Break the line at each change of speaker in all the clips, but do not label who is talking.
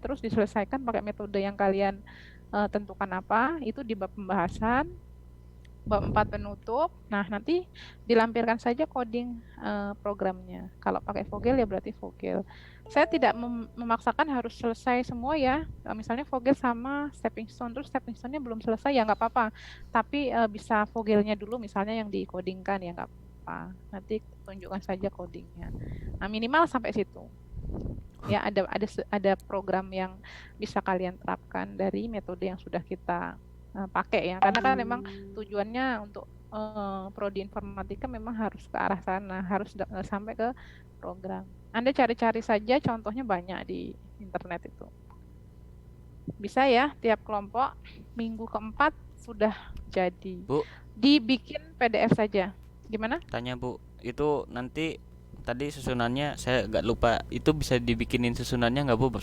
terus diselesaikan pakai metode yang kalian tentukan apa, itu di bab pembahasan. Bab 4 penutup. Nah, nanti dilampirkan saja coding programnya. Kalau pakai Vogel ya berarti Vogel. Saya tidak memaksakan harus selesai semua ya. Misalnya Vogel sama stepping stone, terus stepping stone-nya belum selesai ya nggak apa-apa. Tapi bisa Vogelnya dulu misalnya yang dikodingkan ya nggak apa-apa. Nanti tunjukkan saja codingnya. Nah, minimal sampai situ. Ya, ada program yang bisa kalian terapkan dari metode yang sudah kita pakai ya. Karena kan memang tujuannya untuk prodi informatika memang harus ke arah sana, harus sampai ke program. Anda cari-cari saja, contohnya banyak di internet itu. Bisa ya, tiap kelompok minggu keempat sudah jadi.
Bu,
Dibikin PDF saja. Gimana?
tanya Bu, itu nanti tadi susunannya saya agak lupa. Itu bisa dibikinin susunannya nggak Bu? Bab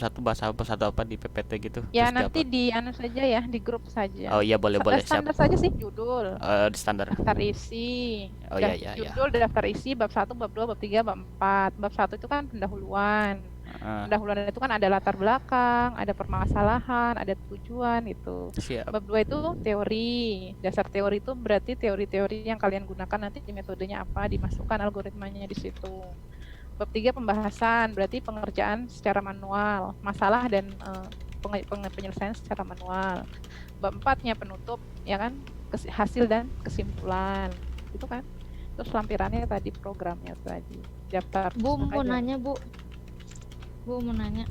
satu apa di PPT gitu?
Ya
Terus
nanti
dapat.
di anu saja ya, di grup saja.
Oh iya, boleh siap.
Standar saja sih judul,
Di standar.
daftar isi,
Oh iya iya iya.
judul, daftar isi, bab 1, bab 2, bab 3, bab 4. Bab 1 itu kan pendahuluan.
Ah,
Pendahuluan itu kan ada latar belakang, ada permasalahan, ada tujuan itu.
siap.
Bab 2 itu teori. Dasar teori itu berarti teori-teori yang kalian gunakan nanti di metodenya apa, dimasukkan algoritmanya di situ. Bab 3 pembahasan, berarti pengerjaan secara manual, masalah dan penyelesaian secara manual. Bab 4-nya penutup, ya kan, hasil dan kesimpulan. Itu kan. Terus lampirannya tadi programnya tadi. Daftar.
Bu mau nanya Bu. Bu mau nanya.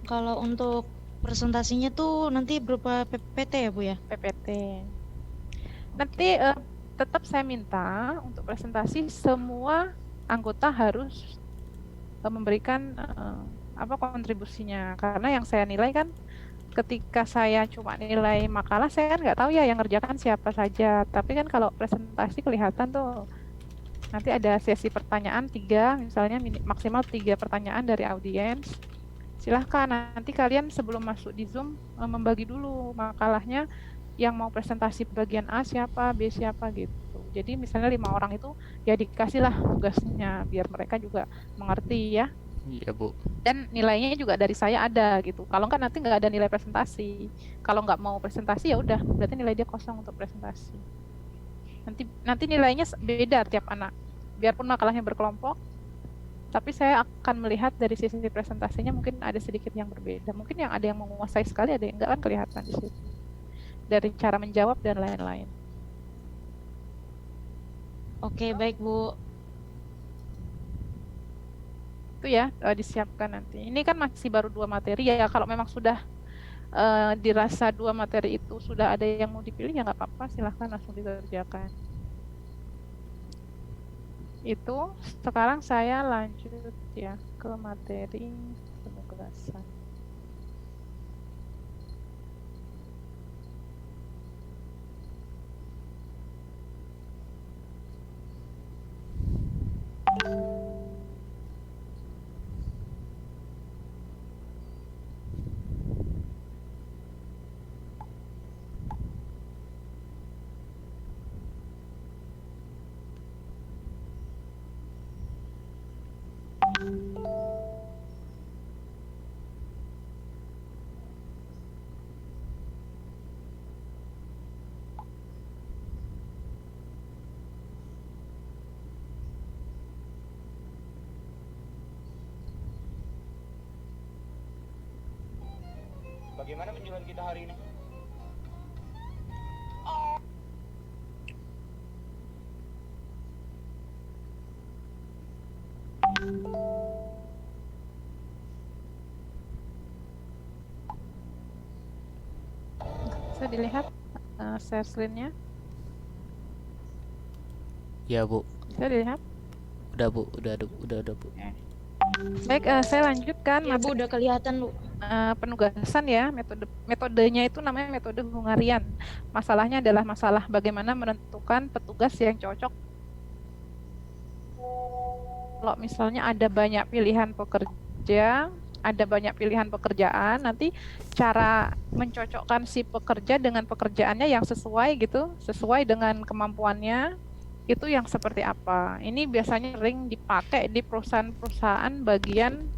Kalau untuk presentasinya tuh nanti berupa PPT ya Bu ya?
PPT. Nanti tetap saya minta untuk presentasi semua anggota harus memberikan kontribusinya, karena yang saya nilai kan ketika saya cuma nilai makalah saya kan nggak tahu ya yang ngerjakan siapa saja, tapi kan kalau presentasi kelihatan tuh nanti ada sesi pertanyaan 3 misalnya, maksimal 3 pertanyaan dari audiens. Silahkan nanti kalian sebelum masuk di Zoom membagi dulu makalahnya, yang mau presentasi bagian A siapa, B siapa gitu. Jadi misalnya 5 orang itu ya dikasihlah tugasnya biar mereka juga mengerti ya.
Iya Bu.
Dan nilainya juga dari saya ada gitu. Kalau enggak nanti nggak ada nilai presentasi. Kalau nggak mau presentasi ya udah, berarti nilai dia kosong untuk presentasi. Nanti nilainya beda tiap anak. Biarpun makalahnya berkelompok, tapi saya akan melihat dari sisi presentasinya mungkin ada sedikit yang berbeda. Mungkin yang ada yang menguasai sekali, ada yang enggak kan kelihatan di situ. Dari cara menjawab dan lain-lain.
Oke, baik Bu.
Itu ya disiapkan nanti. Ini kan masih baru 2 materi ya. Kalau memang sudah dirasa 2 materi itu sudah ada yang mau dipilih ya nggak apa-apa, silahkan langsung dikerjakan. Itu sekarang saya lanjut ya ke materi penugasan.
Bagaimana penjualan kita hari ini?
Bisa dilihat share screen-nya?
Ya Bu.
Bisa dilihat?
Udah Bu, udah Bu.
Baik, saya lanjutkan.
Ya Bu, udah kelihatan Bu.
Penugasan ya, metodenya itu namanya metode Hungarian. Masalahnya adalah masalah bagaimana menentukan petugas yang cocok. Kalau misalnya ada banyak pilihan pekerja, ada banyak pilihan pekerjaan, nanti cara mencocokkan si pekerja dengan pekerjaannya yang sesuai gitu, sesuai dengan kemampuannya, itu yang seperti apa. Ini biasanya sering dipakai di perusahaan-perusahaan bagian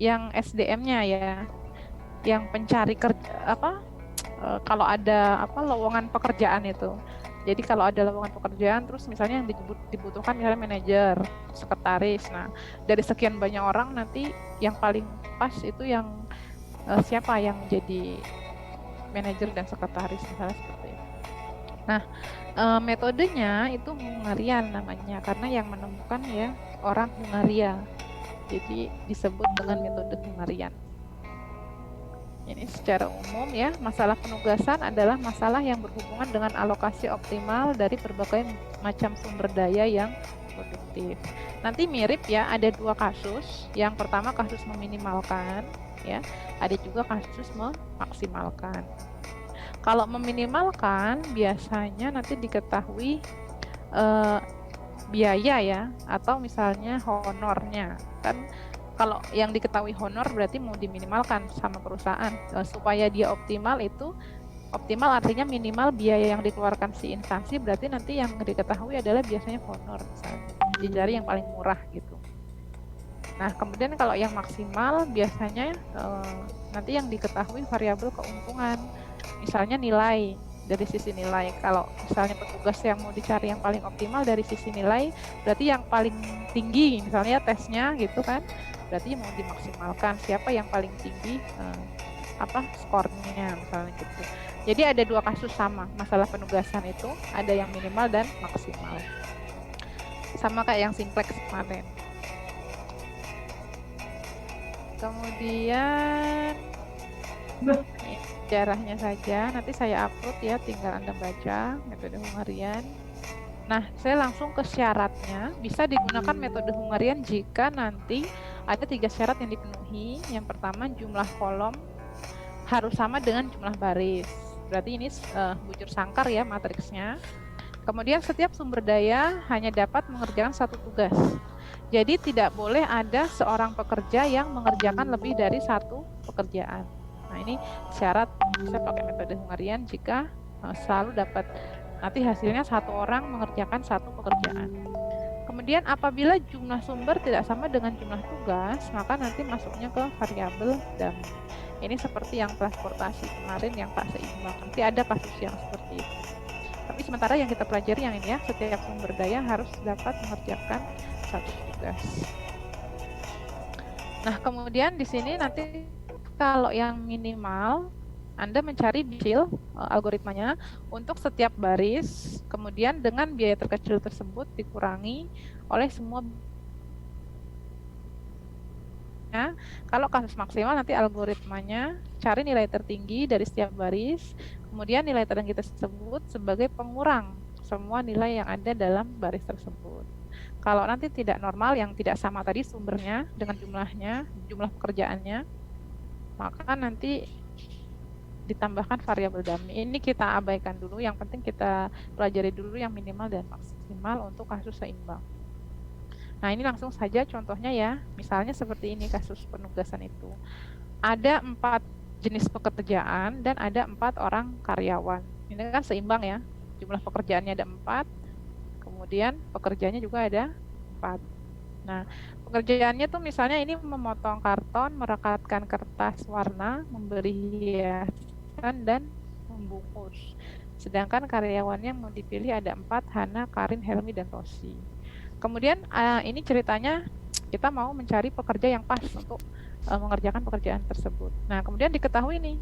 yang SDM-nya ya, yang pencari kerja kalau ada lowongan pekerjaan itu. Jadi kalau ada lowongan pekerjaan terus misalnya yang dibutuhkan misalnya manajer, sekretaris. Nah, dari sekian banyak orang nanti yang paling pas itu yang siapa yang jadi manajer dan sekretaris misalnya seperti itu. Nah, metodenya itu Hungarian namanya karena yang menemukan ya orang Hungaria. Jadi disebut dengan metode Hungarian. Ini secara umum ya, masalah penugasan adalah masalah yang berhubungan dengan alokasi optimal dari berbagai macam sumber daya yang produktif. Nanti mirip ya, ada dua kasus. Yang pertama kasus meminimalkan, ya. Ada juga kasus memaksimalkan. Kalau meminimalkan biasanya nanti diketahui biaya ya, atau misalnya honornya. Kan kalau yang diketahui honor berarti mau diminimalkan sama perusahaan supaya dia optimal. Itu optimal artinya minimal biaya yang dikeluarkan si instansi, berarti nanti yang diketahui adalah biasanya honor misalnya, dicari yang paling murah gitu. Nah kemudian kalau yang maksimal biasanya nanti yang diketahui variabel keuntungan, misalnya nilai. Dari sisi nilai, kalau misalnya petugas yang mau dicari yang paling optimal dari sisi nilai, berarti yang paling tinggi misalnya tesnya gitu kan, berarti mau dimaksimalkan siapa yang paling tinggi skornya misalnya gitu. Jadi ada dua kasus sama masalah penugasan itu, ada yang minimal dan maksimal, sama kayak yang simplex kemarin. Kemudian sejarahnya saja nanti saya upload ya, tinggal Anda baca metode Hungarian. Nah, saya langsung ke syaratnya. Bisa digunakan metode Hungarian jika nanti ada 3 syarat yang dipenuhi. Yang pertama, jumlah kolom harus sama dengan jumlah baris. Berarti ini bujur sangkar ya matriksnya. Kemudian setiap sumber daya hanya dapat mengerjakan satu tugas. Jadi tidak boleh ada seorang pekerja yang mengerjakan lebih dari satu pekerjaan. Nah, ini syarat bisa pakai metode Hungarian jika selalu dapat nanti hasilnya satu orang mengerjakan satu pekerjaan. Kemudian apabila jumlah sumber tidak sama dengan jumlah tugas, maka nanti masuknya ke variabel dummy. Ini seperti yang transportasi kemarin yang tak seimbang. Nanti ada kasus yang seperti itu. Tapi sementara yang kita pelajari yang ini ya, setiap sumber daya harus dapat mengerjakan satu tugas. Nah, kemudian di sini nanti kalau yang minimal, Anda mencari detail algoritmanya untuk setiap baris, kemudian dengan biaya terkecil tersebut dikurangi oleh semua. Nah, kalau kasus maksimal nanti algoritmanya cari nilai tertinggi dari setiap baris, kemudian nilai tertinggi tersebut sebagai pengurang semua nilai yang ada dalam baris tersebut. Kalau nanti tidak normal, yang tidak sama tadi sumbernya dengan jumlahnya, jumlah pekerjaannya, maka nanti ditambahkan variabel dummy. Ini kita abaikan dulu, yang penting kita pelajari dulu yang minimal dan maksimal untuk kasus seimbang. Nah, ini langsung saja contohnya ya. Misalnya seperti ini kasus penugasan itu. Ada 4 jenis pekerjaan dan ada 4 orang karyawan. Ini kan seimbang ya. Jumlah pekerjaannya ada 4, kemudian pekerjaannya juga ada 4. Nah, pekerjaannya tuh misalnya ini memotong karton, merekatkan kertas warna, memberi hiasan, dan membungkus. Sedangkan karyawannya mau dipilih ada 4, Hana, Karin, Helmi, dan Rosi. Kemudian ini ceritanya kita mau mencari pekerja yang pas untuk mengerjakan pekerjaan tersebut. Nah, kemudian diketahui nih,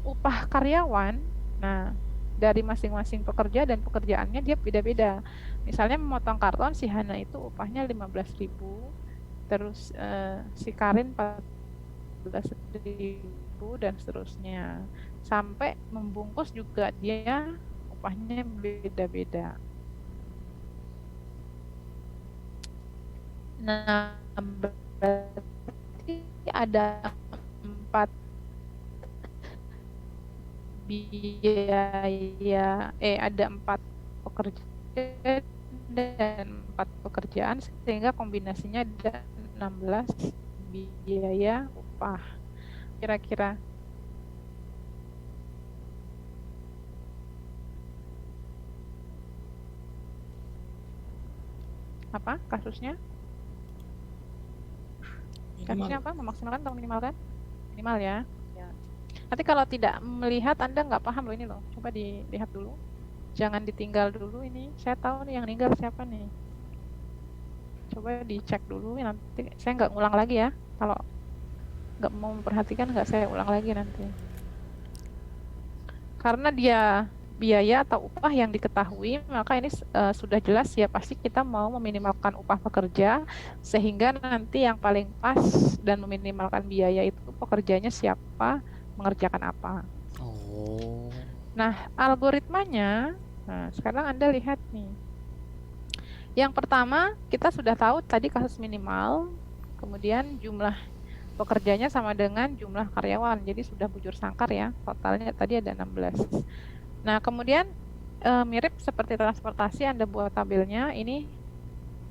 upah karyawan, nah dari masing-masing pekerja dan pekerjaannya dia beda-beda. Misalnya memotong karton, si Hana itu upahnya 15.000, terus si Karin 14.000 dan seterusnya. Sampai membungkus juga dia upahnya beda-beda. Nah, berarti ada 4 biaya, ada 4 pekerja dan 4 pekerjaan, sehingga kombinasinya ada 16 biaya upah. Kira-kira apa kasusnya? Kasusnya apa? Memaksimalkan atau minimalkan? Minimal ya. Ya. Nanti kalau tidak melihat Anda nggak paham loh ini loh. Coba dilihat dulu. Jangan ditinggal dulu ini. Saya tahu nih yang meninggal siapa nih. Coba dicek dulu nanti. Saya nggak ngulang lagi ya. Kalau nggak mau memperhatikan nggak saya ulang lagi nanti. Karena dia biaya atau upah yang diketahui, maka ini sudah jelas ya pasti kita mau meminimalkan upah pekerja sehingga nanti yang paling pas dan meminimalkan biaya itu pekerjanya siapa, mengerjakan apa.
Oh.
Nah, algoritmanya, nah sekarang Anda lihat nih. Yang pertama, kita sudah tahu tadi kasus minimal, kemudian jumlah pekerjanya sama dengan jumlah karyawan, jadi sudah bujur sangkar ya, totalnya tadi ada 16. Nah, kemudian mirip seperti transportasi, Anda buat tabelnya, ini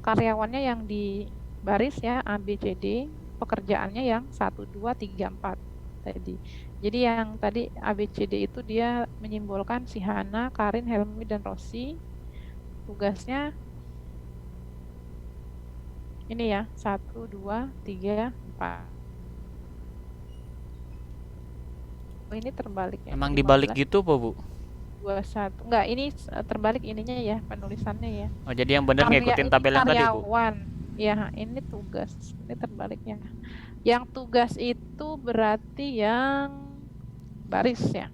karyawannya yang di baris ya, A, B, C, D, pekerjaannya yang 1, 2, 3, 4 tadi. Jadi yang tadi A, B, C, D itu dia menyimbolkan si Hana, Karin, Helmi, dan Rosi. Tugasnya ini ya, 1, 2, 3, 4. Oh, ini terbalik ya.
Emang dibalik
15,
gitu apa, Bu?
21. Enggak, ini terbalik ininya ya, penulisannya ya.
Oh, jadi yang benar ngikutin
Ini
tabel yang tadi, Bu.
karyawan. Ya, ini tugas. Ini terbaliknya. Yang tugas itu berarti yang baris ya.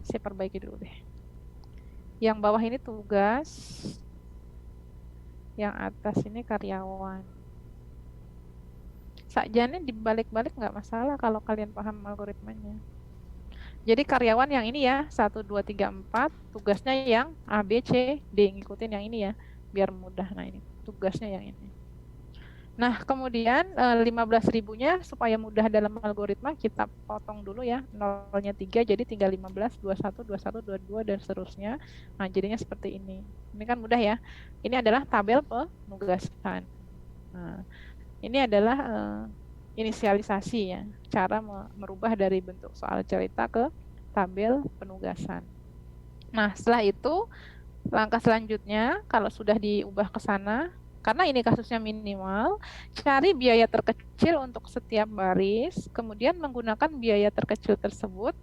Saya perbaiki dulu deh. Yang bawah ini tugas. Yang atas ini karyawan. Sakjane dibalik-balik nggak masalah kalau kalian paham algoritmanya. Jadi karyawan yang ini ya, 1, 2, 3, 4, tugasnya yang A, B, C, D, ngikutin yang ini ya, biar mudah. Nah ini, tugasnya yang ini. Nah kemudian 15.000-nya supaya mudah dalam algoritma, kita potong dulu ya, nolnya 3, jadi tinggal 15, 21, 21, 22, dan seterusnya. Nah jadinya seperti ini. Ini kan mudah ya. Ini adalah tabel penugasan. Nah, ini adalah inisialisasi ya, cara merubah dari bentuk soal cerita ke tabel penugasan. Nah, setelah itu langkah selanjutnya kalau sudah diubah ke sana, karena ini kasusnya minimal, cari biaya terkecil untuk setiap baris, kemudian menggunakan biaya terkecil tersebut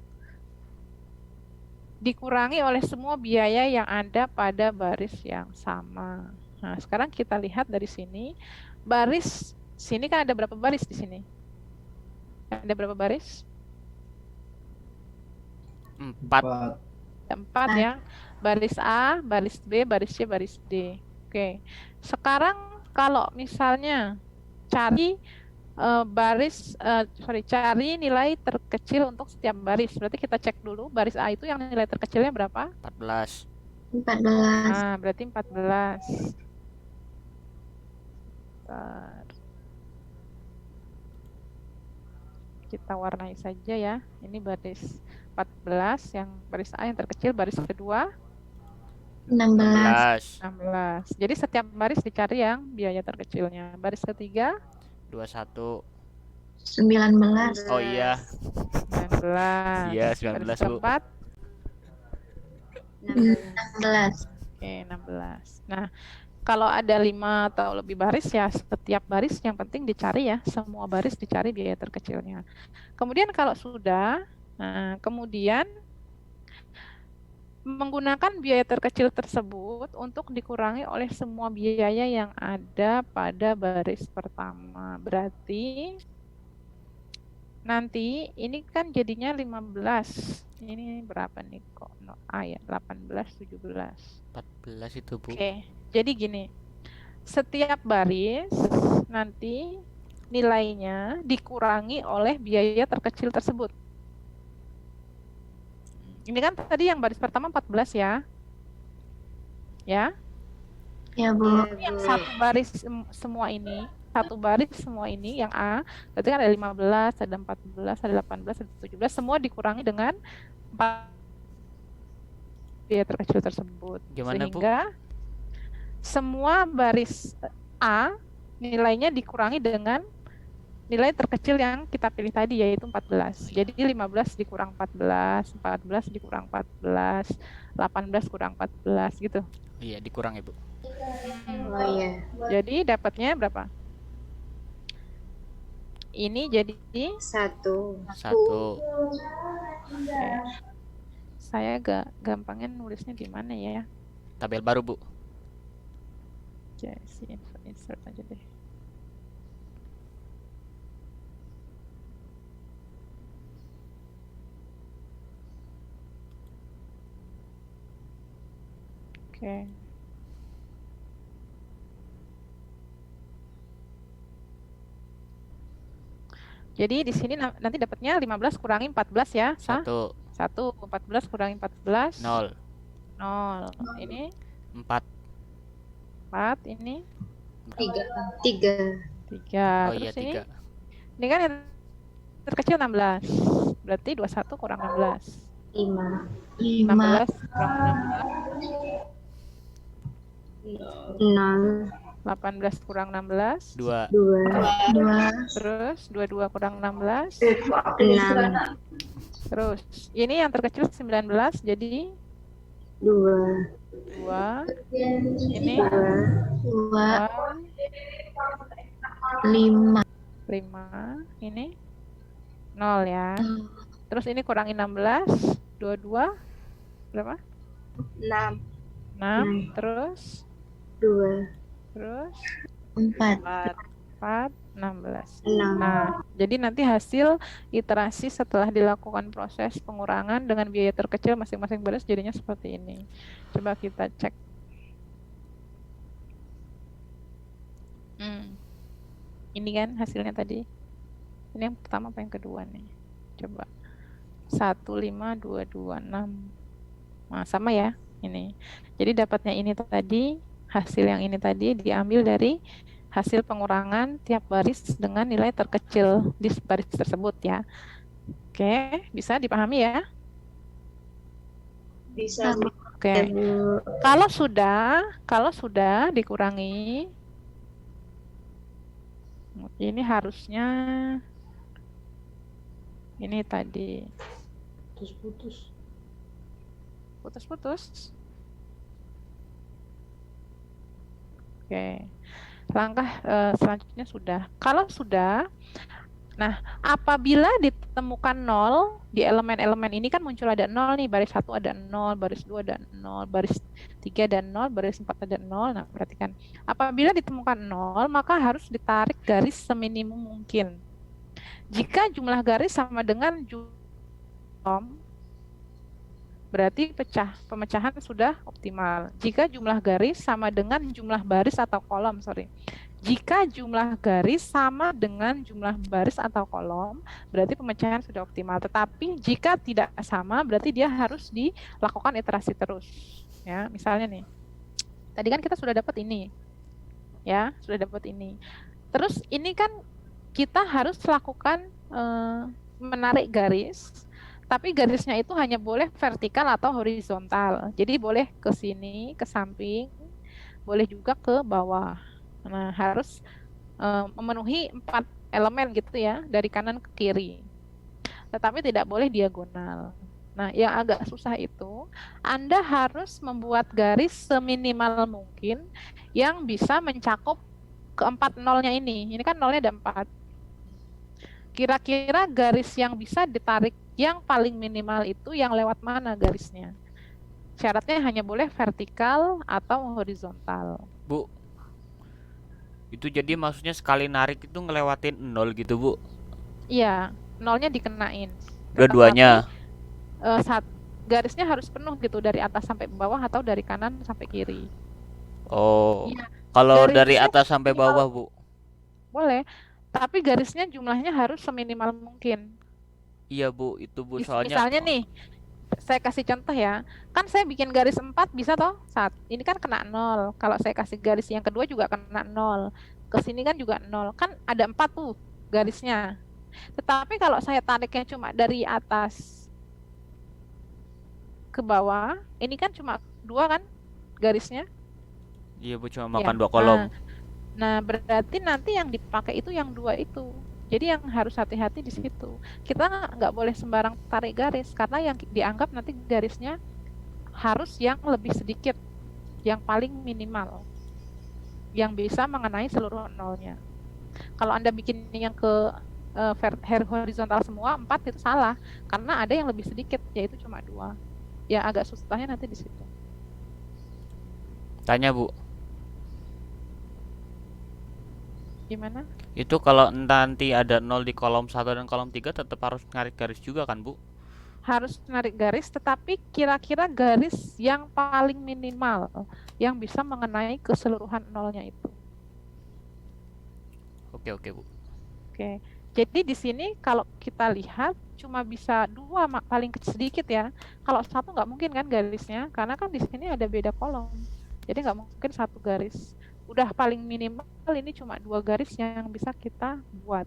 dikurangi oleh semua biaya yang ada pada baris yang sama. Nah, sekarang kita lihat dari sini, baris sini kan ada berapa baris di sini? Ada berapa baris?
4.
4 ya. Baris A, baris B, baris C, baris D. Oke. Sekarang kalau misalnya cari cari nilai terkecil untuk setiap baris. Berarti kita cek dulu baris A itu yang nilai terkecilnya berapa?
14.
14.
Nah, berarti 14. Bentar. Kita warnai saja ya. Ini baris 14, yang baris A yang terkecil, baris kedua
16.
16. Jadi setiap baris dicari yang biaya terkecilnya. Baris ketiga
21.
19.
Oh iya.
19.
Iya,
Baris
19, Bu.
keempat
16.
oke, 16. Nah, kalau ada 5 atau lebih baris ya setiap baris yang penting dicari ya, semua baris dicari biaya terkecilnya. Kemudian kalau sudah, kemudian menggunakan biaya terkecil tersebut untuk dikurangi oleh semua biaya yang ada pada baris pertama. Berarti nanti ini kan jadinya 15. Ini berapa nih kok? Ya, 18, 17.
14 itu, Bu.
Oke. Jadi gini, setiap baris nanti nilainya dikurangi oleh biaya terkecil tersebut. Ini kan tadi yang baris pertama 14 ya. Ya.
Ya, Bu.
Yang satu baris semua ini, yang A, berarti kan ada 15, ada 14, ada 18, ada 17, semua dikurangi dengan 4 biaya terkecil tersebut.
Gimana, Bu?
Sehingga semua baris A nilainya dikurangi dengan nilai terkecil yang kita pilih tadi, yaitu 14. Jadi 15 dikurang 14, 14 dikurang 14, 18 kurang 14 gitu.
Iya, dikurang, Ibu.
Oh iya.
Jadi dapatnya berapa? Ini jadi
1.
1.
oke. Saya gampangnya nulisnya di mana ya?
Tabel baru, Bu.
Oke, insert aja deh. Oke. Jadi di sini nanti dapatnya 15 kurangi 14 ya, sah?
1.
1, 14 kurangi 14.
0.
0. Ini
4.
4, ini
3.
3.
Oh iya,
Terus ini
3.
ini kan yang terkecil 16. Berarti 21 kurang 16.
5.
5.
16 kurang
0.
18 kurang 16.
2.
2.
2.
Terus 22 kurang 16.
6.
Terus ini yang terkecil 19 jadi
2.
2. Ini
2.
2.
2,
5.
5. Ini 0 ya. Terus ini kurangi 16. 22 berapa?
6.
6. Terus
2.
terus
4.
4, 16.
6.
Nah, jadi nanti hasil iterasi setelah dilakukan proses pengurangan dengan biaya terkecil masing-masing baris jadinya seperti ini. Coba kita cek. Ini kan hasilnya tadi. Ini yang pertama apa yang kedua nih? Coba. 1, 5, 2, 2, 6. Nah, sama ya ini. Jadi dapatnya ini tadi, hasil yang ini tadi diambil dari hasil pengurangan tiap baris dengan nilai terkecil di baris tersebut ya. Oke, bisa dipahami ya?
Bisa.
Oke. Kalau sudah dikurangi, ini harusnya ini tadi putus-putus. Oke. Langkah selanjutnya sudah. Kalau sudah, nah apabila ditemukan 0 di elemen-elemen ini kan muncul ada 0 nih, baris 1 ada 0, baris 2 ada 0, baris 3 ada 0, baris 4 ada 0. Nah, perhatikan. Apabila ditemukan 0, maka harus ditarik garis seminimum mungkin. Jika jumlah garis sama dengan jumlah, berarti pemecahan sudah optimal. Jika jumlah garis sama dengan jumlah baris atau kolom, Jika jumlah garis sama dengan jumlah baris atau kolom, berarti pemecahan sudah optimal. Tetapi jika tidak sama, berarti dia harus dilakukan iterasi terus. Ya, misalnya nih, tadi kan kita sudah dapat ini, ya, sudah dapat ini. Terus ini kan kita harus lakukan menarik garis. Tapi garisnya itu hanya boleh vertikal atau horizontal. Jadi boleh ke sini, ke samping, boleh juga ke bawah. Nah, harus memenuhi 4 elemen gitu ya, dari kanan ke kiri. Tetapi tidak boleh diagonal. Nah, yang agak susah itu, Anda harus membuat garis seminimal mungkin yang bisa mencakup keempat nolnya ini. Ini kan nolnya ada 4. Kira-kira garis yang bisa ditarik yang paling minimal itu yang lewat mana garisnya? Syaratnya hanya boleh vertikal atau horizontal.
Bu, itu jadi maksudnya sekali narik itu ngelewatin 0 gitu, Bu?
Iya, nolnya dikenain.
Dua-duanya?
Garisnya harus penuh gitu, dari atas sampai bawah atau dari kanan sampai kiri.
Oh,
Iya.
kalau
Garisnya
dari atas sampai bawah, Bu?
Boleh, tapi garisnya jumlahnya harus seminimal mungkin.
Iya, Bu, itu Bu, soalnya
Misalnya nih, saya kasih contoh ya. Kan saya bikin garis 4 bisa toh? Ini kan kena 0. Kalau saya kasih garis yang kedua juga kena 0. Ke sini kan juga 0. Kan ada 4 tuh garisnya. Tetapi kalau saya tariknya cuma dari atas ke bawah, ini kan cuma 2 kan garisnya?
iya, Bu, cuma
Ya.
makan 2 kolom.
Nah, berarti nanti yang dipakai itu yang 2 itu. Jadi yang harus hati-hati di situ. Kita nggak boleh sembarang tarik garis, karena yang dianggap nanti garisnya harus yang lebih sedikit, yang paling minimal, yang bisa mengenai seluruh nolnya. Kalau Anda bikin yang ke horizontal semua 4 itu salah karena ada yang lebih sedikit yaitu cuma 2. Ya agak susahnya nanti di situ.
Tanya Bu,
Gimana?
itu kalau nanti ada 0 di kolom 1 dan kolom 3 tetap harus narik garis juga kan Bu?
Harus narik garis, tetapi kira-kira garis yang paling minimal yang bisa mengenai keseluruhan nolnya itu.
Oke Bu.
Oke. Jadi di sini kalau kita lihat cuma bisa 2 paling sedikit ya. Kalau 1 nggak mungkin kan garisnya, karena kan di sini ada beda kolom. Jadi nggak mungkin 1 garis. Udah paling minimal ini cuma 2 garis yang bisa kita buat.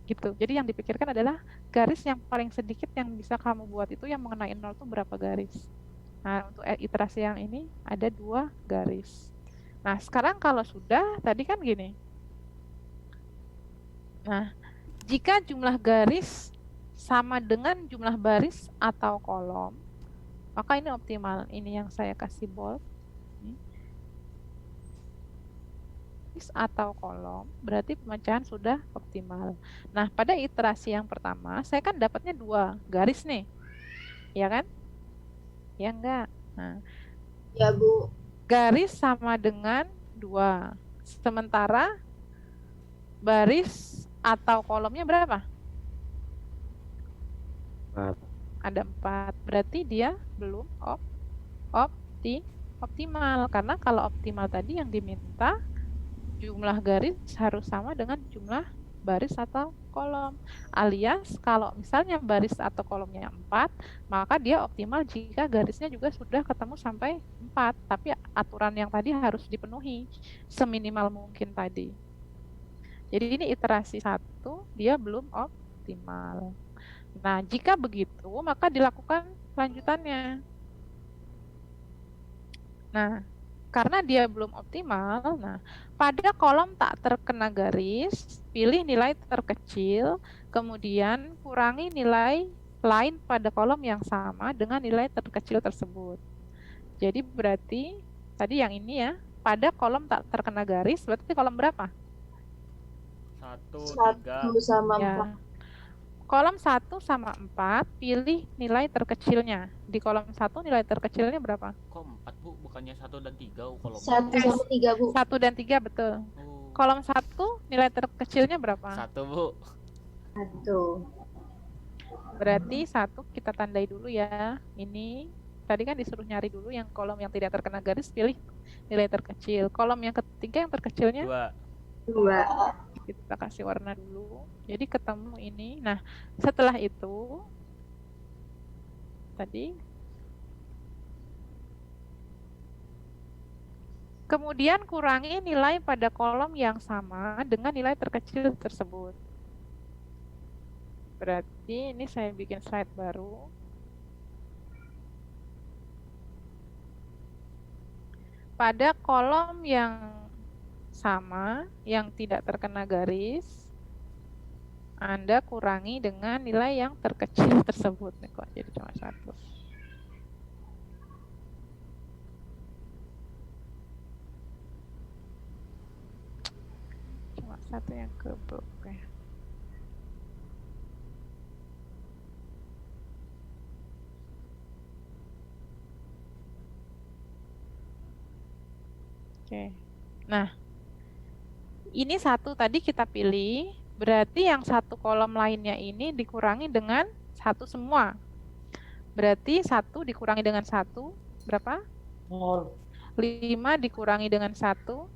Gitu. Jadi yang dipikirkan adalah garis yang paling sedikit yang bisa kamu buat itu yang mengenai 0 itu berapa garis. Nah, untuk iterasi yang ini ada 2 garis. Nah, sekarang kalau sudah, tadi kan gini. Nah, jika jumlah garis sama dengan jumlah baris atau kolom, maka ini optimal. Ini yang saya kasih bold. Atau kolom, berarti pemecahan sudah optimal. Nah, pada iterasi yang pertama, saya kan dapatnya 2 garis nih. Ya kan? Ya enggak? Nah,
Ya, Bu.
garis sama dengan 2. Sementara baris atau kolomnya berapa?
4.
Ada 4. Berarti dia belum optimal. Karena kalau optimal tadi yang diminta jumlah garis harus sama dengan jumlah baris atau kolom. Alias kalau misalnya baris atau kolomnya 4, maka dia optimal jika garisnya juga sudah ketemu sampai 4. Tapi aturan yang tadi harus dipenuhi seminimal mungkin tadi. Jadi ini iterasi 1, dia belum optimal. Nah, jika begitu, maka dilakukan lanjutannya. Nah, karena dia belum optimal, nah pada kolom tak terkena garis, pilih nilai terkecil, kemudian kurangi nilai lain pada kolom yang sama dengan nilai terkecil tersebut. Jadi berarti tadi yang ini ya, pada kolom tak terkena garis, berarti kolom berapa?
1,
1
3.
sama
Ya.
4.
Kolom 1 sama 4, pilih nilai terkecilnya. Di kolom 1 nilai terkecilnya berapa?
Kok 4 Bu? Bukannya 1 dan 3 kolom?
1 sama 3, Bu.
1 dan 3, betul.
Oh.
Kolom 1 nilai terkecilnya berapa?
1 Bu.
1.
Berarti 1 kita tandai dulu ya. Ini tadi kan disuruh nyari dulu yang kolom yang tidak terkena garis, pilih nilai terkecil. Kolom yang ketiga yang terkecilnya
2.
2.
kita kasih warna dulu. Jadi ketemu ini. Nah, setelah itu tadi kemudian kurangi nilai pada kolom yang sama dengan nilai terkecil tersebut. Berarti ini saya bikin slide baru. Pada kolom yang sama, yang tidak terkena garis, Anda kurangi dengan nilai yang terkecil tersebut. Nih kok jadi cuma 1. Cuma 1 yang keblok ya. Oke. Nah, ini 1 tadi kita pilih, berarti yang 1 kolom lainnya ini dikurangi dengan 1 semua. Berarti 1 dikurangi dengan 1, berapa?
0.
5 dikurangi dengan 1,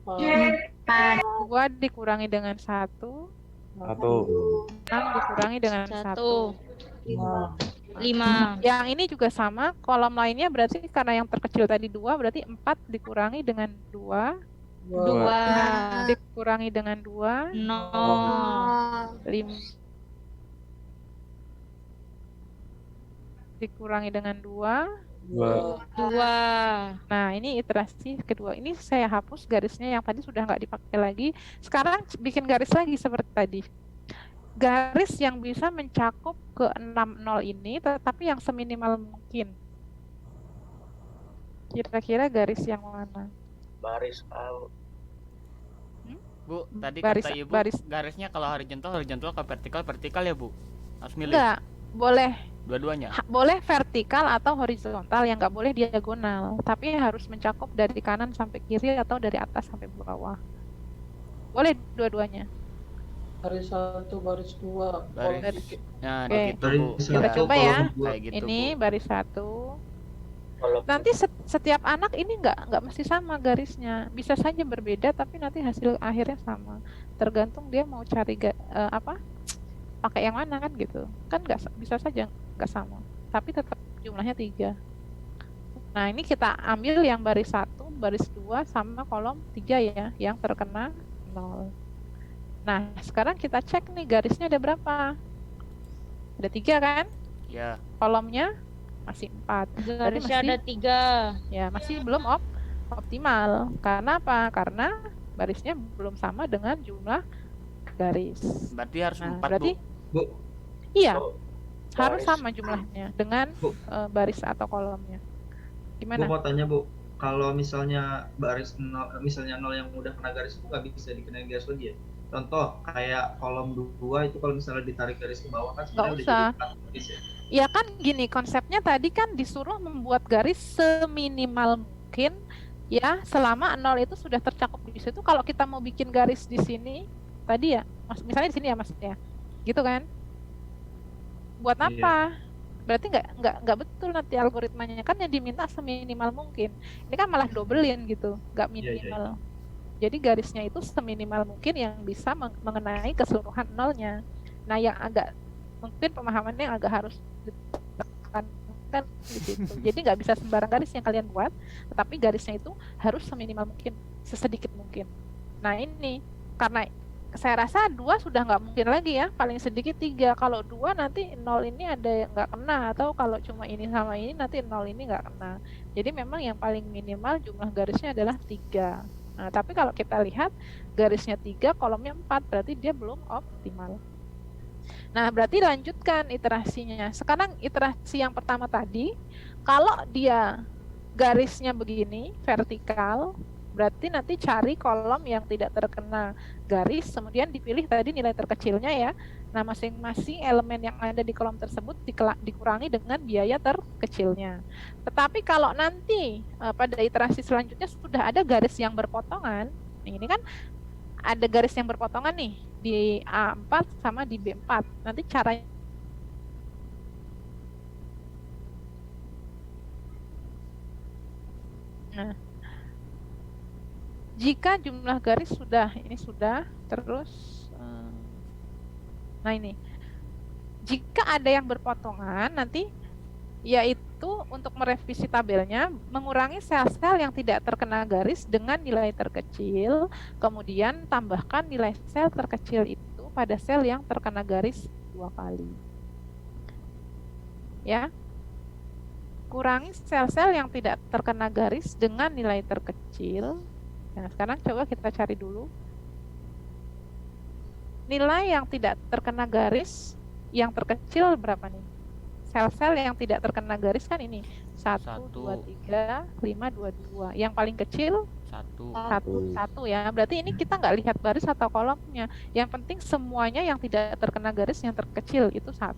4.
2 dikurangi dengan 1,
1.
6 dikurangi dengan 1.
5.
Yang ini juga sama, kolom lainnya berarti karena yang terkecil tadi 2, berarti 4 dikurangi dengan 2,
2.
dikurangi dengan 2,
0.
5 dikurangi dengan 2.
2.
Nah, ini iterasi kedua. Ini saya hapus garisnya yang tadi sudah nggak dipakai lagi. Sekarang bikin garis lagi seperti tadi. Garis yang bisa mencakup ke 6 nol ini, tetapi yang seminimal mungkin. Kira-kira garis yang mana?
Baris out.
Bu, tadi
baris
kata Ibu
baris
garisnya kalau horizontal ke vertikal ya, Bu. Harus milih
enggak boleh
dua-duanya.
boleh vertikal atau horizontal, yang nggak boleh diagonal, tapi harus mencakup dari kanan sampai kiri atau dari atas sampai bawah. Boleh dua-duanya.
Baris 1, baris 2, kolom
Baris.
3.
Nah,
Oke.
gitu, Bu.
Kita
Ya,
coba ya.
kayak gitu,
Ini
Bu.
baris 1.
Kalau
Nanti setiap anak ini nggak mesti sama garisnya, bisa saja berbeda tapi nanti hasil akhirnya sama. Tergantung dia mau cari apa pakai yang mana kan gitu. Kan bisa saja nggak sama, tapi tetap jumlahnya 3. Nah ini kita ambil yang baris 1, baris 2 sama kolom 3 ya, yang terkena 0. Nah sekarang kita cek nih garisnya ada berapa? Ada 3 kan?
Ya.
Kolomnya masih 4. Berarti
Garisnya ada 3.
ya masih belum optimal. Karena apa? Karena barisnya belum sama dengan jumlah garis.
Berarti harus
Nah,
4,
berarti
Bu.
iya
Oh,
harus
baris.
sama jumlahnya dengan
Bu.
baris atau kolomnya.
Bu
Gimana?
mau tanya Bu, kalau misalnya baris 0, misalnya 0 yang udah kena garis itu nggak bisa dikenain garis lagi ya? Contoh kayak kolom 2 itu kalau misalnya ditarik garis ke bawah kan sebenarnya udah
usah.
jadi 4 garis ya?
Ya kan gini, konsepnya tadi kan disuruh membuat garis seminimal mungkin ya, selama 0 itu sudah tercakup di situ. Kalau kita mau bikin garis di sini tadi ya, misalnya di sini ya Mas ya. Gitu kan? Buat
Iya.
apa? Berarti nggak betul nanti algoritmanya, kan yang diminta seminimal mungkin. Ini kan malah dobelin gitu, nggak
Iya,
minimal. Jadi garisnya itu seminimal mungkin yang bisa mengenai keseluruhan nolnya. Nah, yang agak mungkin pemahamannya agak harus ditekankan di situ. Jadi nggak bisa sembarang garis yang kalian buat, tetapi garisnya itu harus seminimal mungkin, sesedikit mungkin. Nah ini karena saya rasa 2 sudah nggak mungkin lagi ya, paling sedikit 3. Kalau 2 nanti 0 ini ada yang nggak kena, atau kalau cuma ini sama ini nanti 0 ini nggak kena. Jadi memang yang paling minimal jumlah garisnya adalah 3. Nah, tapi kalau kita lihat garisnya 3, kolomnya 4, berarti dia belum optimal. Nah, berarti lanjutkan iterasinya. Sekarang iterasi yang pertama tadi, kalau dia garisnya begini, vertikal, berarti nanti cari kolom yang tidak terkena garis, kemudian dipilih tadi nilai terkecilnya ya. Nah, masing-masing elemen yang ada di kolom tersebut dikurangi dengan biaya terkecilnya. Tetapi kalau nanti pada iterasi selanjutnya sudah ada garis yang berpotongan, ini kan ada garis yang berpotongan nih di A4 sama di B4. Nanti caranya jika jumlah garis sudah terus nah ini jika ada yang berpotongan nanti yaitu untuk merevisi tabelnya mengurangi sel-sel yang tidak terkena garis dengan nilai terkecil, kemudian tambahkan nilai sel terkecil itu pada sel yang terkena garis 2 kali. Ya. Kurangi sel-sel yang tidak terkena garis dengan nilai terkecil. Nah, sekarang coba kita cari dulu. Nilai yang tidak terkena garis yang terkecil berapa nih? Sel-sel yang tidak terkena garis kan ini 1, 2, 3, 5, 2, 2. Yang paling kecil 1 ya. Berarti ini kita nggak lihat baris atau kolomnya. Yang penting semuanya yang tidak terkena garis yang terkecil itu 1.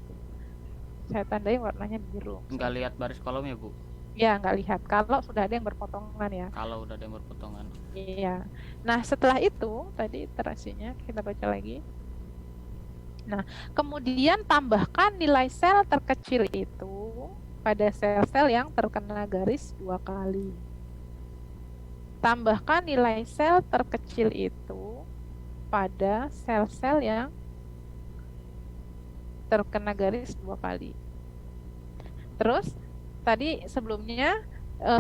Saya tandai warnanya biru.
Nggak lihat baris kolomnya, Bu?
Ya, nggak lihat. Kalau sudah ada yang berpotongan ya.
Kalau udah ada yang berpotongan.
Iya. Nah, setelah itu tadi iterasinya kita baca lagi. Nah, kemudian tambahkan nilai sel terkecil itu pada sel-sel yang terkena garis 2 kali. Tambahkan nilai sel terkecil itu pada sel-sel yang terkena garis 2 kali. Terus, tadi sebelumnya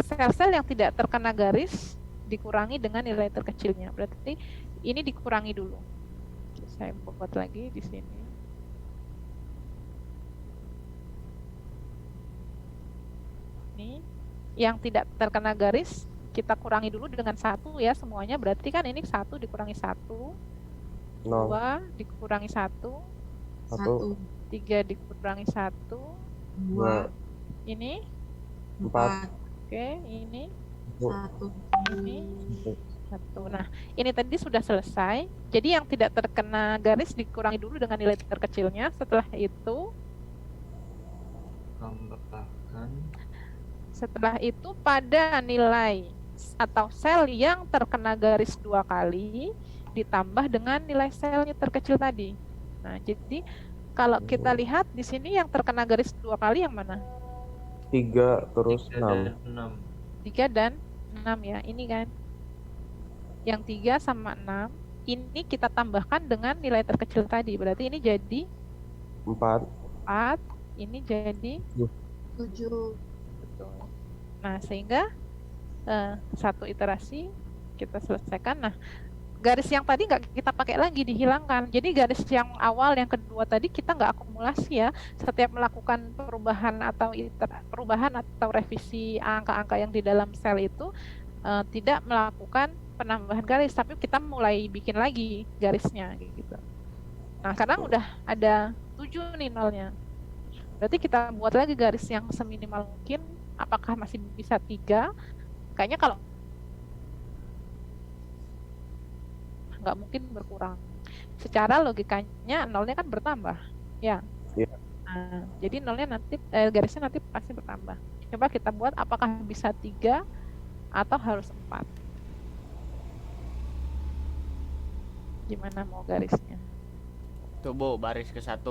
sel-sel yang tidak terkena garis dikurangi dengan nilai terkecilnya. Berarti ini dikurangi dulu. Saya buat lagi di sini. Ini yang tidak terkena garis kita kurangi dulu dengan 1 ya semuanya. Berarti kan ini 1 dikurangi 1, 2 dikurangi 1, 3 dikurangi 1,
2,
ini
4,
oke, ini
1,
ini Satu. Nah, ini tadi sudah selesai. Jadi yang tidak terkena garis dikurangi dulu dengan nilai terkecilnya. Setelah itu
Tambahkan
pada nilai atau sel yang terkena garis 2 kali ditambah dengan nilai selnya terkecil tadi. Nah, jadi kalau kita lihat di sini yang terkena garis 2 kali yang mana?
3 terus
3
6.
dan 6.
3 dan 6 ya. Ini kan. Yang 3 sama 6 ini kita tambahkan dengan nilai terkecil tadi. Berarti ini jadi
4.
4, ini jadi
7.
betul. Nah, sehingga satu iterasi kita selesaikan. Nah, garis yang tadi nggak kita pakai lagi, dihilangkan. Jadi garis yang awal, yang kedua tadi kita nggak akumulasi ya. Setiap melakukan perubahan atau revisi angka-angka yang di dalam sel itu tidak melakukan penambahan garis, tapi kita mulai bikin lagi garisnya gitu. Nah, sekarang udah ada 7 nih nolnya. Berarti kita buat lagi garis yang seminimal mungkin. Apakah masih bisa 3? Kayaknya kalau nggak mungkin berkurang. Secara logikanya nolnya kan bertambah, ya.
Iya.
Nah, jadi nolnya nanti garisnya nanti pasti bertambah. Coba kita buat apakah bisa 3 atau harus 4. Gimana mau garisnya?
Tuh Bu, baris ke-1,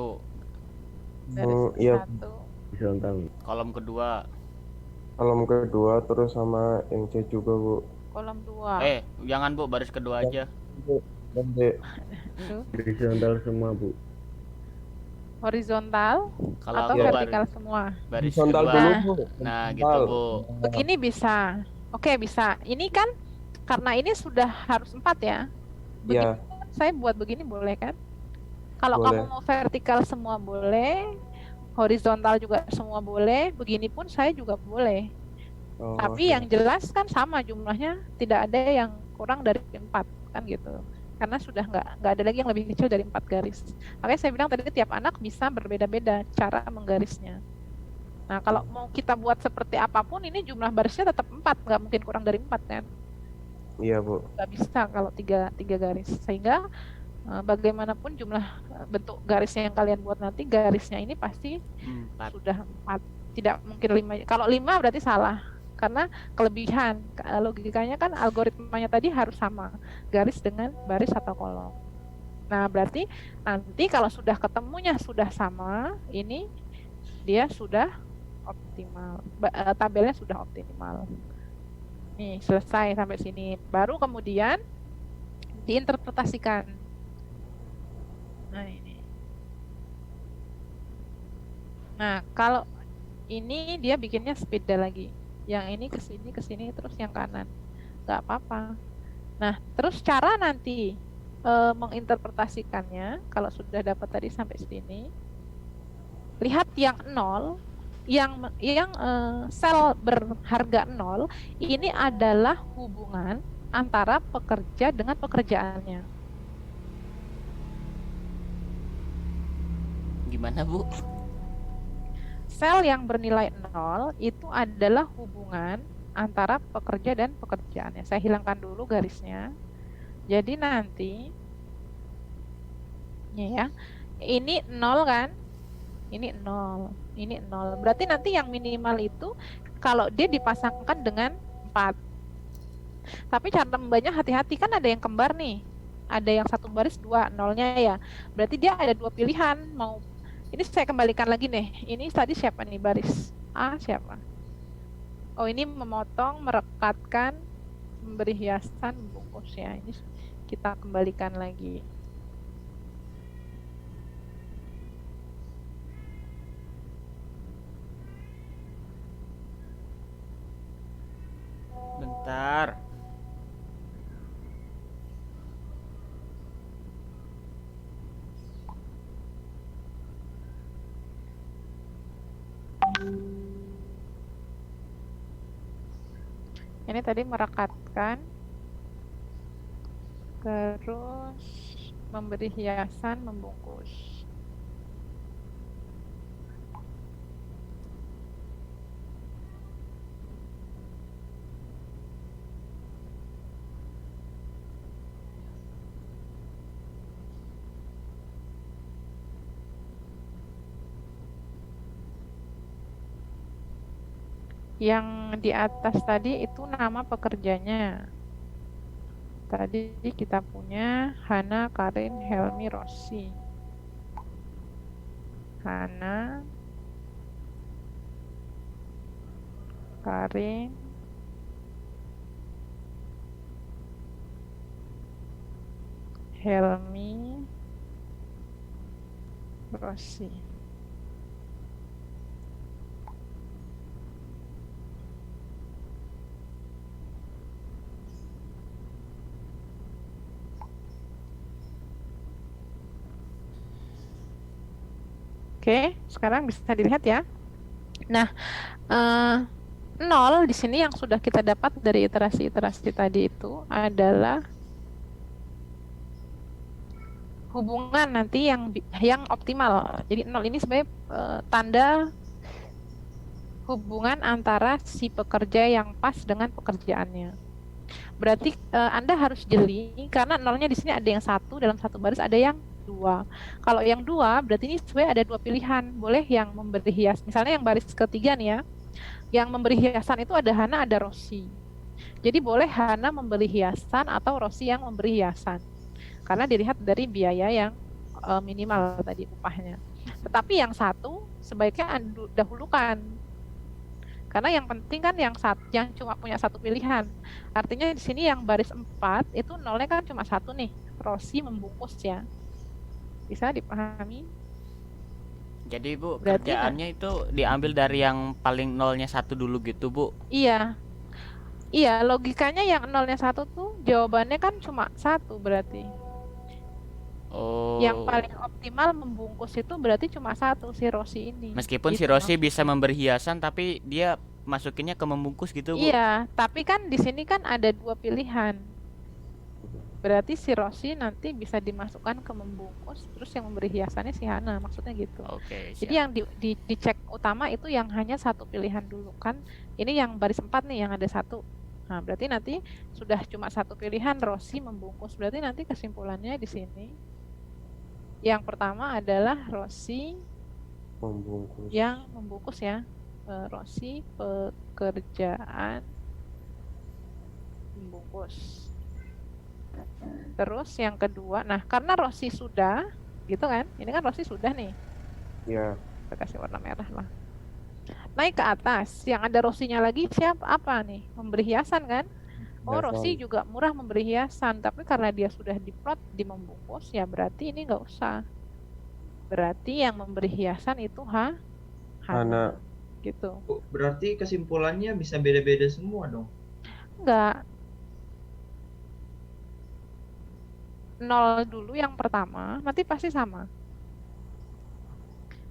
Garis
Iya.
1,
Horizontal.
kolom kedua.
Kolom kedua terus sama yang C juga, Bu.
kolom 2.
Jangan Bu, baris kedua aja.
Dan D.
Tuh,
Horizontal semua, Bu.
horizontal
Kalau
atau
aku
vertikal semua.
baris
Horizontal
kedua.
dulu, Bu.
Nah, gitu Bu.
Begini bisa. Oke, bisa. Ini kan karena ini sudah harus 4 ya.
Iya.
Begini saya buat begini boleh kan? Kalau
Boleh.
kamu mau vertikal semua boleh, horizontal juga semua boleh, begini pun saya juga boleh.
Oh,
Tapi
oke.
yang jelas kan sama jumlahnya, tidak ada yang kurang dari 4 kan gitu. Karena sudah nggak ada lagi yang lebih kecil dari 4 garis. Makanya saya bilang tadi tiap anak bisa berbeda-beda cara menggarisnya. Nah, kalau mau kita buat seperti apapun, ini jumlah barisnya tetap 4, nggak mungkin kurang dari 4 kan?
Iya, Bu.
Nggak bisa kalau tiga garis. Sehingga bagaimanapun jumlah bentuk garisnya yang kalian buat nanti, garisnya ini pasti
4.
sudah 4. Tidak mungkin 5. Kalau 5 berarti salah. Karena kelebihan. Logikanya kan algoritmanya tadi harus sama. Garis dengan baris atau kolom. Nah, berarti nanti kalau sudah ketemunya sudah sama, ini dia sudah optimal. Tabelnya sudah optimal. Nih, selesai sampai sini. Baru kemudian diinterpretasikan. Nah, ini. Nah, kalau ini dia bikinnya beda lagi. Yang ini ke sini, terus yang kanan. Nggak apa-apa. Nah, terus cara nanti menginterpretasikannya, kalau sudah dapat tadi sampai sini, lihat yang 0, yang sel berharga 0, ini adalah hubungan antara pekerja dengan pekerjaannya.
Gimana Bu?
Sel yang bernilai 0 itu adalah hubungan antara pekerja dan pekerjaannya. Saya hilangkan dulu garisnya. Jadi nanti ya, ini 0 kan? Ini 0, ini 0. Berarti nanti yang minimal itu kalau dia dipasangkan dengan 4. Tapi cara membacanya hati-hati, kan ada yang kembar nih. Ada yang satu baris 2 nolnya ya. Berarti dia ada 2 pilihan, mau ini saya kembalikan lagi nih. Ini tadi siapa nih baris A siapa? Oh, ini memotong, merekatkan, memberi hiasan, membungkus ya. Ini kita kembalikan lagi.
Bentar.
Ini tadi merekatkan, terus memberi hiasan, membungkus. Yang di atas tadi itu nama pekerjanya. Tadi kita punya Hana, Karin, Helmi, Rosi. Hana, Karin, Helmi, Rosi. Oke, sekarang bisa dilihat ya. Nah, 0 di sini yang sudah kita dapat dari iterasi-iterasi tadi itu adalah hubungan nanti yang optimal. Jadi 0 ini sebagai tanda hubungan antara si pekerja yang pas dengan pekerjaannya. Berarti Anda harus jeli karena 0-nya di sini ada yang 1 dalam satu baris, ada yang 2. Kalau yang 2 berarti ini sebenarnya ada 2 pilihan. Boleh yang memberi hias. Misalnya yang baris ketiga nih ya. Yang memberi hiasan itu ada Hana, ada Rosi. Jadi boleh Hana memberi hiasan atau Rosi yang memberi hiasan. Karena dilihat dari biaya yang minimal tadi upahnya. Tetapi yang 1 sebaiknya Anda dahulukan. Karena yang penting kan yang cuma punya 1 pilihan. Artinya di sini yang baris 4 itu 0-nya kan cuma 1 nih. Rosi membungkus ya. Bisa dipahami?
Jadi Bu,
Berarti
kerjaannya itu diambil dari yang paling 0-nya 1 dulu gitu Bu.
Iya. Iya, logikanya yang 0-nya 1 tuh jawabannya kan cuma 1 berarti.
Oh.
Yang paling optimal membungkus itu berarti cuma 1 si Rosi ini.
Meskipun si
Gitu.
Rosi bisa memberi hiasan tapi dia masukinnya ke membungkus gitu Bu.
Iya, tapi kan di sini kan ada 2 pilihan. Berarti si Rosi nanti bisa dimasukkan ke membungkus, terus yang memberi hiasannya si Hana, maksudnya gitu.
Oke,
Jadi
siap.
yang dicek utama itu yang hanya 1 pilihan dulu kan. Ini yang baris 4 nih yang ada 1. Nah, berarti nanti sudah cuma 1 pilihan Rosi membungkus. Berarti nanti kesimpulannya di sini yang pertama adalah Rosi
Membungkus.
yang membungkus ya. Rosi pekerjaan membungkus. Terus yang kedua, nah karena Rosi sudah, gitu kan? Ini kan Rosi sudah nih.
Ya,
Kita kasih warna merah lah. Naik ke atas, yang ada Rosinya lagi siapa? Apa nih? Memberi hiasan kan? Oh,
hiasan.
Rosi juga murah memberi hiasan, tapi karena dia sudah diplot di membungkus, ya berarti ini nggak usah. Berarti yang memberi hiasan itu Hana. Gitu.
Berarti kesimpulannya bisa beda-beda semua dong.
Enggak. 0 dulu yang pertama, nanti pasti sama.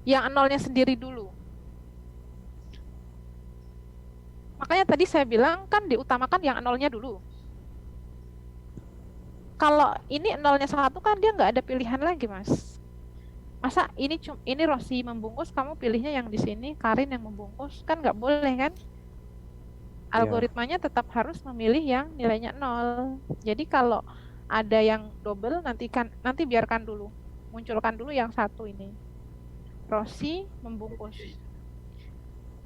Yang 0-nya sendiri dulu. Makanya tadi saya bilang kan diutamakan yang 0-nya dulu. Kalau ini 0-nya 1 kan dia nggak ada pilihan lagi, Mas. Masa ini Rosi membungkus, kamu pilihnya yang di sini, Karin yang membungkus, kan nggak boleh kan? Algoritmanya tetap harus memilih yang nilainya 0. Jadi kalau ada yang double nanti biarkan dulu, munculkan dulu yang 1 ini. Rosi membungkus.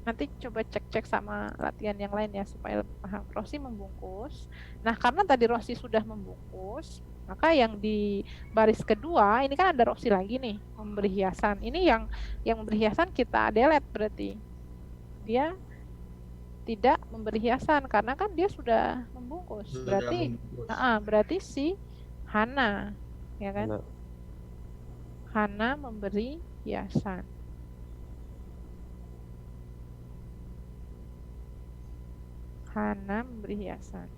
Nanti coba cek sama latihan yang lain ya supaya lebih paham. Rosi membungkus. Nah, karena tadi Rosi sudah membungkus, maka yang di baris kedua ini kan ada Rosi lagi nih memberi hiasan. Ini yang memberi hiasan kita delete berarti. Dia tidak memberi hiasan karena kan dia sudah membungkus. Berarti si Hana, ya kan? Hana memberi hiasan. Hana memberi hiasan.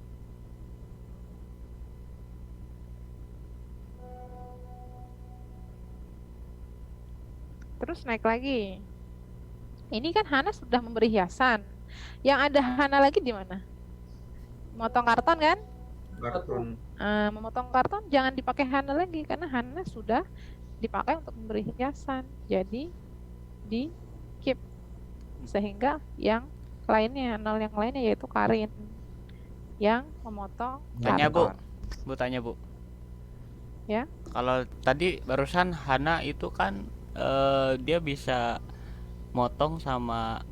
Terus naik lagi. Ini kan Hana sudah memberi hiasan. Yang ada Hana lagi di mana? Memotong karton kan?
Karton.
Memotong karton jangan dipakai Hana lagi karena Hana sudah dipakai untuk memberi hiasan. Jadi di keep sehingga yang lainnya, 0 yang lainnya yaitu Karin yang memotong
Tanya Bu,
karton.
tanya Bu.
Ya.
Kalau tadi barusan Hana itu kan dia bisa motong sama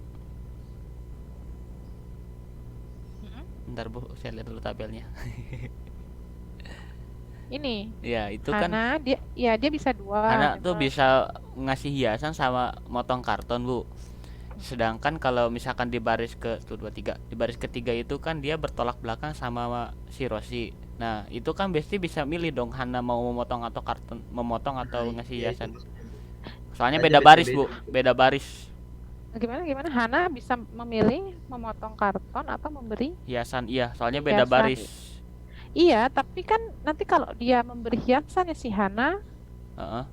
Bentar Bu, saya lihat dulu tabelnya.
Ini
Ya, itu kan
Hana dia bisa dua
Hana tuh
memang.
bisa ngasih hiasan sama motong karton Bu. Sedangkan kalau misalkan di baris ke tuh 2 3, di baris ketiga itu kan dia bertolak belakang sama si Rosi. Nah, itu kan Besti bisa milih dong Hana mau memotong atau karton memotong atau ngasih
Iya, itu
hiasan.
maksudnya, Bu.
Soalnya
Aja
beda baris
beda-beda.
Bu, beda baris
Gimana Hana bisa memilih memotong karton atau memberi
hiasan. Iya, soalnya beda
hiasan.
baris.
Iya, tapi kan nanti kalau dia memberi hiasan ya si Hana,
Heeh.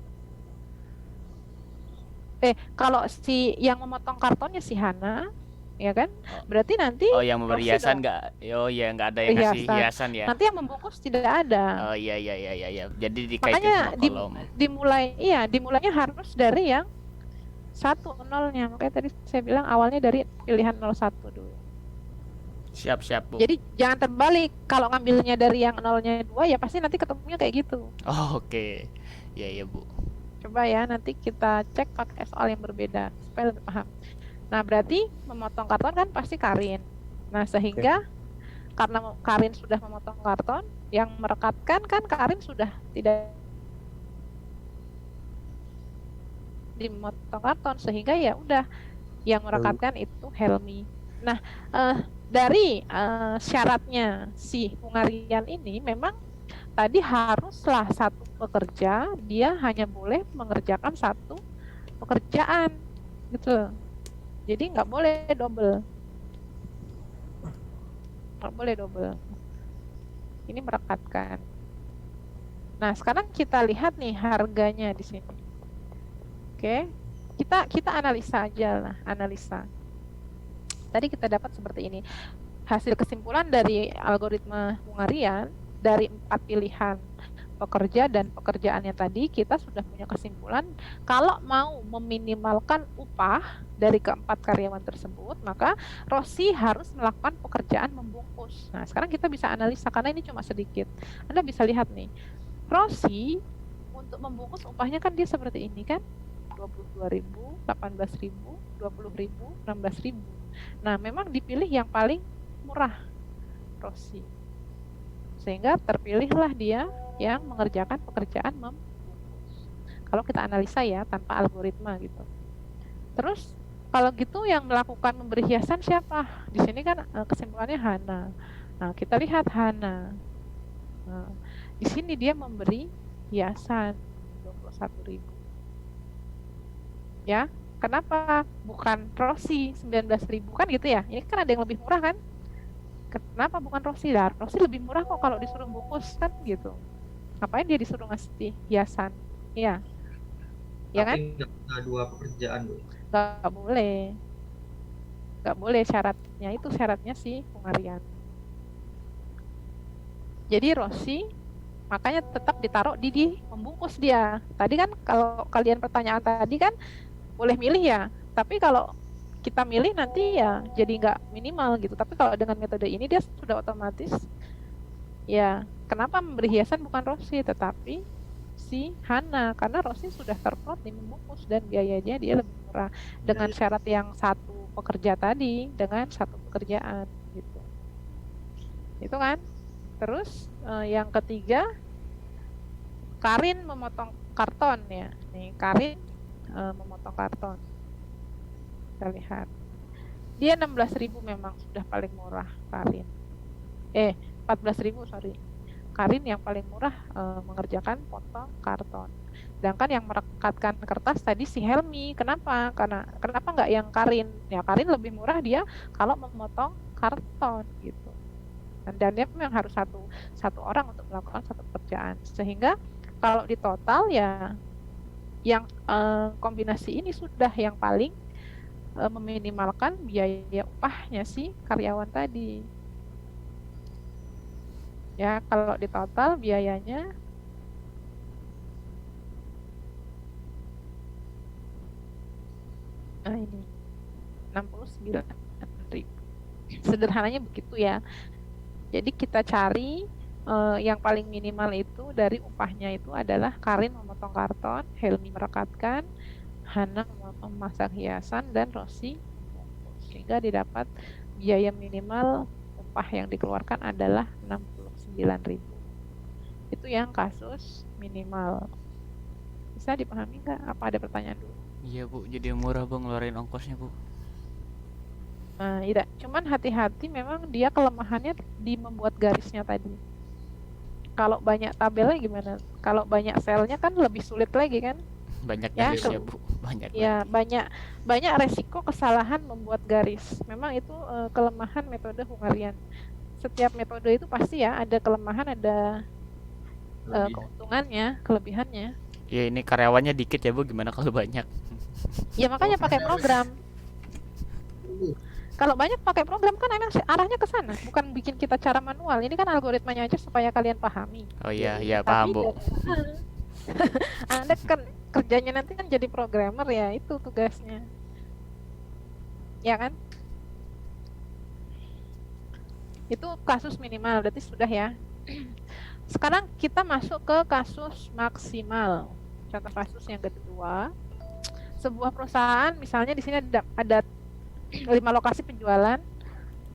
kalau si yang memotong kartonnya si Hana, ya kan?
Oh.
Berarti nanti
Oh, yang memberi
Rosi
hiasan
dong
nggak? Oh iya, nggak ada yang ngasih
hiasan.
hiasan ya.
Nanti yang membungkus tidak ada.
Oh iya iya iya iya iya. Jadi dikaitin
Makanya
sama kolom.
dimulainya harus dari yang 1 0-nya. Makanya tadi saya bilang awalnya dari pilihan 01 dulu.
Siap Bu.
Jadi jangan terbalik. Kalau ngambilnya dari yang 0-nya 2 ya pasti nanti ketemunya kayak gitu.
Oh, oke. Iya iya Bu.
Coba ya nanti kita cek pakai soal yang berbeda supaya lebih paham. Nah, berarti memotong karton kan pasti Karin. Nah, sehingga karena Karin sudah memotong karton, yang merekatkan kan Karin sudah tidak dimotong karton, sehingga ya udah yang merekatkan itu Helmi. Nah, dari syaratnya si Hungarian ini memang tadi haruslah satu pekerja dia hanya boleh mengerjakan satu pekerjaan gitu. Jadi nggak boleh double. Nggak boleh double. Ini merekatkan. Nah, sekarang kita lihat nih harganya di sini. Oke. Kita analisa aja lah, analisa. Tadi kita dapat seperti ini. Hasil kesimpulan dari algoritma Hungarian dari 4 pilihan pekerja dan pekerjaannya tadi, kita sudah punya kesimpulan kalau mau meminimalkan upah dari keempat karyawan tersebut, maka Rosi harus melakukan pekerjaan membungkus. Nah, sekarang kita bisa analisa karena ini cuma sedikit. Anda bisa lihat nih, Rosi untuk membungkus upahnya kan dia seperti ini kan, 22.000, 18.000, 20.000, 16.000. Nah, memang dipilih yang paling murah Rosi. Sehingga terpilihlah dia yang mengerjakan pekerjaan membungkus. Kalau kita analisa ya tanpa algoritma gitu. Terus kalau gitu yang melakukan memberi hiasan siapa? Di sini kan kesimpulannya Hana. Nah, kita lihat Hana. Nah, di sini dia memberi hiasan 21.000. Ya, kenapa bukan Rosi 19.000 kan gitu ya? Ini kan ada yang lebih murah kan? Kenapa bukan Rosi? Lah, Rosi lebih murah kok kalau disuruh bungkus kan gitu. Ngapain dia disuruh ngasih hiasan? Iya. Ya kan?
Tapi nggak bisa dua pekerjaan, Bu.
Nggak boleh. Nggak boleh syaratnya itu syaratnya si Hungarian. Jadi Rosi makanya tetap ditaruh di membungkus dia. Tadi kan kalau kalian pertanyaan tadi kan boleh milih ya. Tapi kalau kita milih nanti ya jadi nggak minimal gitu. Tapi kalau dengan metode ini dia sudah otomatis ya kenapa memberi hiasan bukan Rosi tetapi si Hana karena Rosi sudah terplot di membungkus dan biayanya dia lebih murah dengan syarat yang satu pekerja tadi dengan satu pekerjaan gitu. Itu kan. Terus yang ketiga Karin memotong karton ya. Nih Karin memotong karton. Kita lihat. Dia 16.000 memang sudah paling murah Karin. 14.000 sorry. Karin yang paling murah mengerjakan potong karton. Sedangkan yang merekatkan kertas tadi si Helmi. Kenapa? Kenapa nggak yang Karin? Ya Karin lebih murah dia kalau memotong karton gitu. Dan dia memang harus satu orang untuk melakukan satu pekerjaan. Sehingga kalau di total ya yang kombinasi ini sudah yang paling meminimalkan biaya upahnya si karyawan tadi. Ya, kalau di total biayanya ini 69.000. Sederhananya begitu ya. Jadi kita cari yang paling minimal itu dari upahnya itu adalah Karin memotong karton, Helmi merekatkan, Hana memasang hiasan dan Rosi membungkus. Sehingga didapat biaya minimal upah yang dikeluarkan adalah 69.000. Itu yang kasus minimal. Bisa dipahami nggak? Apa ada pertanyaan dulu?
Iya Bu, jadi murah Bu ngeluarin ongkosnya Bu.
Nah, tidak. Cuman hati-hati, memang dia kelemahannya di membuat garisnya tadi. Kalau banyak tabelnya gimana? Kalau banyak selnya kan lebih sulit lagi kan?
Banyak
Ya,
garis ya Bu, banyak
Ya, banyak resiko kesalahan membuat garis. Memang itu kelemahan metode Hungarian. Setiap metode itu pasti ya ada kelemahan, ada keuntungannya, kelebihannya.
Ya ini karyawannya dikit ya Bu, gimana kalau banyak?
Ya makanya pakai program. Kalau banyak pakai program kan emang arahnya ke sana, bukan bikin kita cara manual. Ini kan algoritmanya aja supaya kalian pahami.
Oh iya, iya
Tapi
paham Bu.
Anda kan kerjanya nanti kan jadi programmer ya, itu tugasnya. Ya kan? Itu kasus minimal, berarti sudah ya. Sekarang kita masuk ke kasus maksimal. Contoh kasus yang kedua, sebuah perusahaan misalnya di sini ada 5 lokasi penjualan,